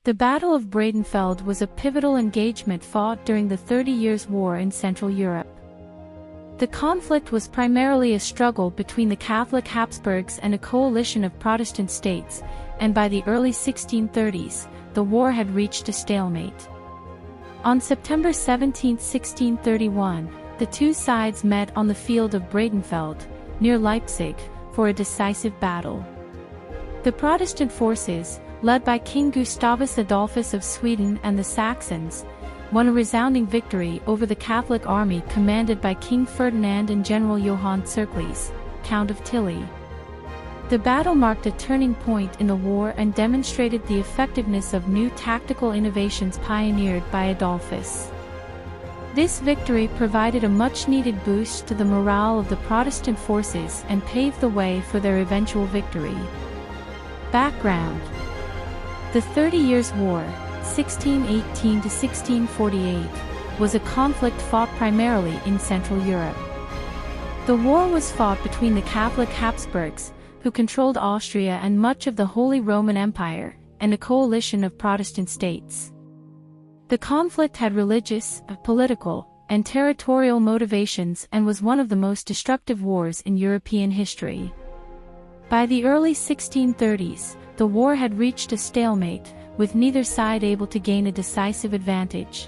The Battle of Breitenfeld was a pivotal engagement fought during the 30 Years' War in Central Europe. The conflict was primarily a struggle between the Catholic Habsburgs and a coalition of Protestant states, and by the early 1630s, the war had reached a stalemate. On September 17, 1631, the two sides met on the field of Breitenfeld, near Leipzig, for a decisive battle. The Protestant forces, led by King Gustavus Adolphus of Sweden and the Saxons, won a resounding victory over the Catholic army commanded by King Ferdinand and General Johann Tserclaes, Count of Tilly. The battle marked a turning point in the war and demonstrated the effectiveness of new tactical innovations pioneered by Adolphus. This victory provided a much-needed boost to the morale of the Protestant forces and paved the way for their eventual victory. Background: the 30 Years' War, 1618 to 1648, was a conflict fought primarily in Central Europe. The war was fought between the Catholic Habsburgs, who controlled Austria and much of the Holy Roman Empire, and a coalition of Protestant states. The conflict had religious, political, and territorial motivations and was one of the most destructive wars in European history. By the early 1630s, the war had reached a stalemate, with neither side able to gain a decisive advantage.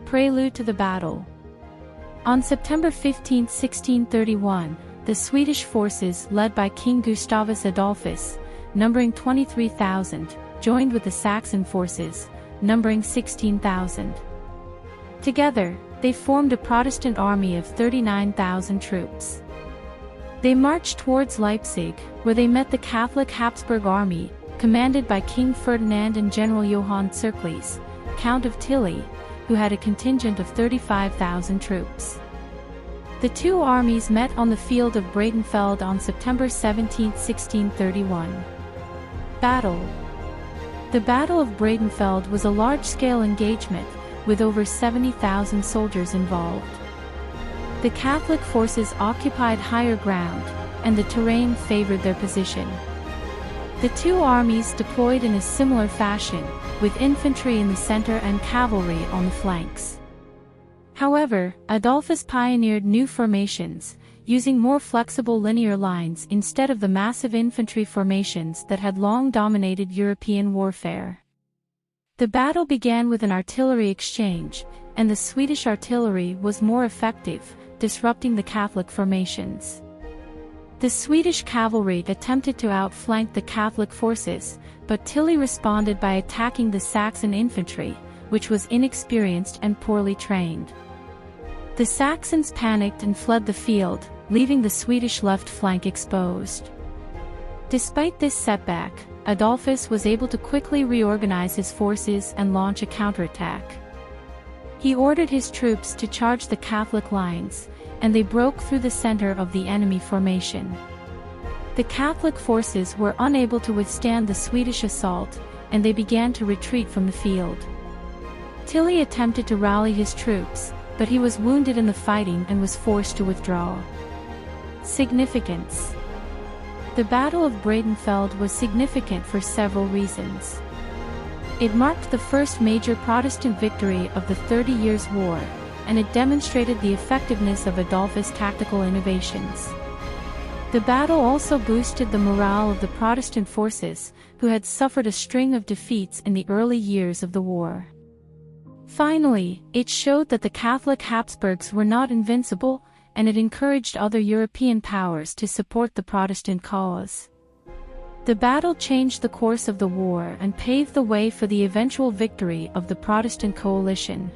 Prelude to the battle. On September 15, 1631, the Swedish forces led by King Gustavus Adolphus, numbering 23,000, joined with the Saxon forces, numbering 16,000. Together, they formed a Protestant army of 39,000 troops. They marched towards Leipzig, where they met the Catholic Habsburg army, commanded by King Ferdinand and General Johann Tserclaes, Count of Tilly, who had a contingent of 35,000 troops. The two armies met on the field of Breitenfeld on September 17, 1631. Battle. The Battle of Breitenfeld was a large-scale engagement, with over 70,000 soldiers involved. The Catholic forces occupied higher ground, and the terrain favored their position. The two armies deployed in a similar fashion, with infantry in the center and cavalry on the flanks. However, Adolphus pioneered new formations, using more flexible linear lines instead of the massive infantry formations that had long dominated European warfare. The battle began with an artillery exchange, and the Swedish artillery was more effective, disrupting the Catholic formations. The Swedish cavalry attempted to outflank the Catholic forces, but Tilly responded by attacking the Saxon infantry, which was inexperienced and poorly trained. The Saxons panicked and fled the field, leaving the Swedish left flank exposed. Despite this setback, Adolphus was able to quickly reorganize his forces and launch a counterattack. He ordered his troops to charge the Catholic lines, and they broke through the center of the enemy formation. The Catholic forces were unable to withstand the Swedish assault, and they began to retreat from the field. Tilly attempted to rally his troops, but he was wounded in the fighting and was forced to withdraw. Significance. The Battle of Breitenfeld was significant for several reasons. It marked the first major Protestant victory of the 30 Years' War, and it demonstrated the effectiveness of Adolphus' tactical innovations. The battle also boosted the morale of the Protestant forces, who had suffered a string of defeats in the early years of the war. Finally, it showed that the Catholic Habsburgs were not invincible, and it encouraged other European powers to support the Protestant cause. The battle changed the course of the war and paved the way for the eventual victory of the Protestant coalition.